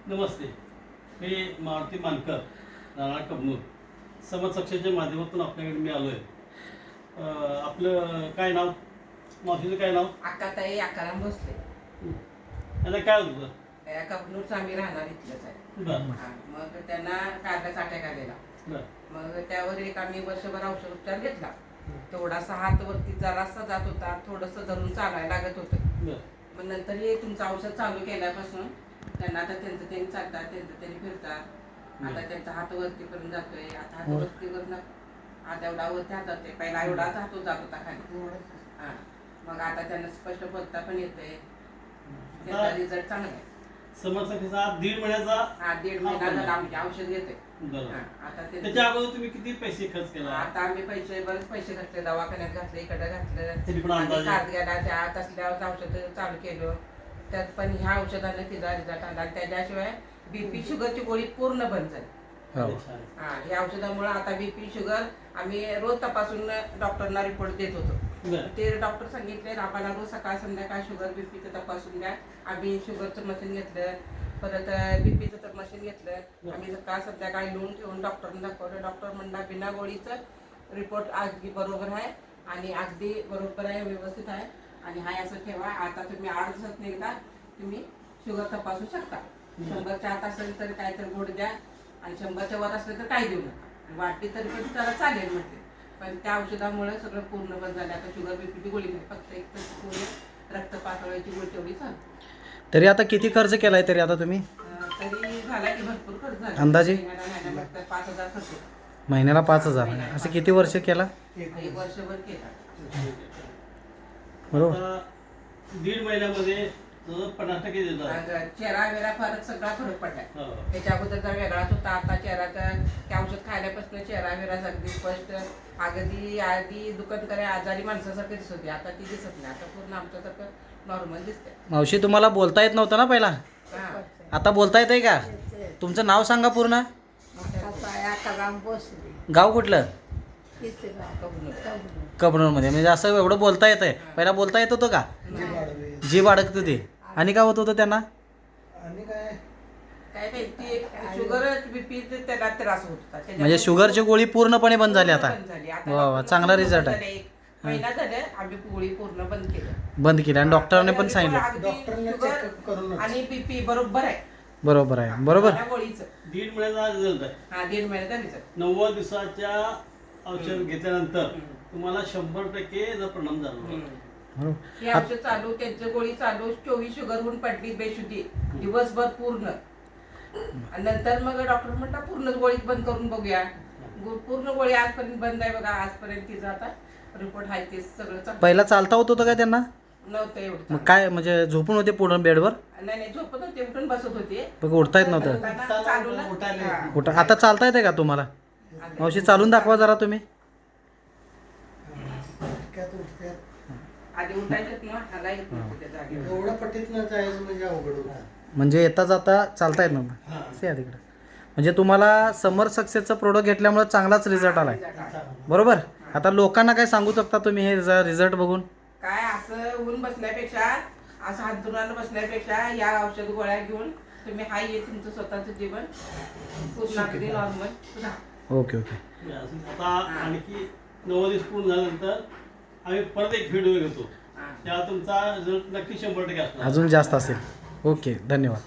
नमस्ते, मी मारुती मानकर, राणा कबनूर. समाज कक्षाच्या माध्यमातून आपल्याकडे मी आलो आहे. आपलं काय नाव? मावशीचं काय नाव? अक्काताई आकाराम भोसले. यांना काय होतं? कबनूरचं आम्ही राहणार इथलंच आहे. बरं मग त्यांना कार्डाचा अटॅक आलेला. बरं मग त्यावर एक आम्ही वर्षभर औषध उपचार घेतला. थोडासा हात वरती जरासा जात होता, थोडंसं धरून चालायला लागत होतं. बरं मग नंतर हे तुमचं औषध चालू केल्यापासून त्यांना आता त्यांचं त्यांनी चालतात, त्यांचं त्यांनी फिरतात. आता त्यांचा हात वरतीपर्यंत जातोय. आता हात वरतीवर आता एवढा वरती हात जातोय. पहिला एवढाच हात जात होता खाली. हा, मग आता त्यांना स्पष्ट बोलता पण येतंय. त्याचा रिझल्ट चांगला आहे. समाज कक्षाचा 1.5 महिन्याचा. हा, 1.5 महिना झाला आम्ही औषध घेतोय. बरं आता त्याच्या अगोदर तुम्ही किती पैसे खर्च केला? आता आम्ही बरेच पैसे घातले, दवाखान्यात घातले, इकडे तरी पण घातलं, अंदाजे? कार्ड घ्यायला त्यात असल्यावर औषध चालू केलं. त्यात पण ह्या औषधाने तिचा रिझल्ट आला. त्याच्याशिवाय बीपी शुगरची गोळी पूर्ण बंद झाली. हा, या औषधामुळे आता बीपी शुगर आम्ही रोज तपासून डॉक्टरना रिपोर्ट देत होतो. ते डॉक्टर सांगितले आम्हाला रोज सकाळ संध्याकाळ शुगर बीपीचं तपासून द्या. आम्ही शुगरचं मशीन घेतलं, परत बीपीचं मशीन घेतलं. आम्ही सकाळ संध्याकाळी लिहून ठेवून डॉक्टरना दाखवलं. डॉक्टर म्हणला बिना गोळीचं रिपोर्ट अगदी बरोबर आहे आणि अगदी बरोबर आहे, व्यवस्थित आहे आणि हाय असं ठेवा. आता तुम्ही 8 दिवसात एकदा तुम्ही शुगर तपासू शकता. 100च्या आत असेल तर काय तर गोड द्या आणि 100च्या वर असलं तर काय देऊ नका. वाटली तरी पण त्याला चालेल म्हणते. पण त्या औषधामुळे सगळं पूर्ण बंद झालं. आता शुगर बीपीची गोळी नाही, फक्त एक गोळी रक्त पातळीची गोळी तेवढी चालू. तरी आता किती खर्च केलाय तरी आता तुम्ही? तरी झाला की भरपूर खर्च झाला. अंदाजे? 5,000 खर्च. महिन्याला 5,000. असं किती वर्ष केला? 1 वर्षभर केला. बरोबर. 1.5 महिन्यामध्ये 50% देतात. चेहरा वेळा फरक सगळा फरक पडलाय. हो. त्याच्या अगोदरचा वेगळाच होता. आता चेहराचा ते औषध खायल्यापासून चेहरा वेळा अगदी स्पष्ट, आधी दुकान करे आजारी माणसासारखं दिसत होती. आता ती दिसत नाही. आता पूर्ण आमच्यासारखं नॉर्मल दिसते. मावशी तुम्हाला बोलता येत नव्हतं ना पहिला? हा. आता बोलता येतंय का? तुमचं नाव सांगा पूर्ण. आकाराम भोसले. गाव कुठलं? कबनूर. कबनूरमध्ये. म्हणजे असं एवढं बोलता येतंय. पहिला बोलता येत होतं का? जीभ अडकतं ते. आणि काय होत होतं त्यांना? काय माहिती शुगर बीपी त्याला त्रास होत होता. म्हणजे शुगरची गोळी पूर्णपणे बंद झाली आता? बंद झाली. आता वा वा, चांगला रिझल्ट आहे. 1 महिना झाले आम्ही गोळी पूर्ण बंद केलं. बंद केली आणि डॉक्टरांनी पण सांगितलं. आणि बीपी बरोबर आहे. बरोबर आहे. बरोबर. त्या गोळीचं 1.5 महिन्याचा रिझल्ट आहे. हा 1.5 महिन्याचा रिझल्ट. 90 दिवसाच्या औषध घेतल्यानंतर तुम्हाला 100% याचा परिणाम झाला. बरोबर. हे औषध चालू, त्यांची गोळी चालू, 24 शुगर होऊन पडली बेशुद्धी दिवसभर पूर्ण. आणि नंतर मग डॉक्टर म्हणता पूर्ण गोळी बंद करून बघूया. पूर्ण गोळी आजपर्यंत बंद आहे बघा. आजपर्यंत तिचा आता रिपोर्ट आहे ते सगळं चांगलं. पहिला चालता होत होतं का त्यांना? नव्हतं एवढं मग चांगलं. काय म्हणजे झोपून होते पूर्ण बेडवर? नाही झोपत होते, उठून बसत होते. बघ उठता येत नव्हतं. चालू ना. हा. कुठं आता चालता येते का तुम्हाला? मावशी चालून दाखवा जरा तुम्ही. आधी उठायचं ना, हलायचं नव्हतं त्या जागेवर. एवढं पटीत न जायचं म्हणजे अवघड होतं. म्हणजे येता जाता चालता येत नव्हतं. से तिकडं. म्हणजे तुम्हाला समर सक्सेसचं प्रोडक्ट घेतल्यामुळे चांगलाच रिझल्ट आलाय. बरोबर. आता लोकांना काय सांगू शकता तुम्ही हे रिझल्ट बघून? काय असं ऊन बसण्यापेक्षा, असं हात दुरानं बसण्यापेक्षा या औषध गोळ्या घेऊन तुम्ही हाय हे तुमचं स्वतःचं जीवन पूर्ण अगदी नॉर्मल सुद्धा. Okay okay. आता आणखी 90 दिवस पूर्ण झाल्यानंतर आम्ही परत एक व्हिडिओ घेतो. हा. तेव्हा तुमचा रिझल्ट नक्की 100% असणार. अजून जास्त असेल. ओके, धन्यवाद.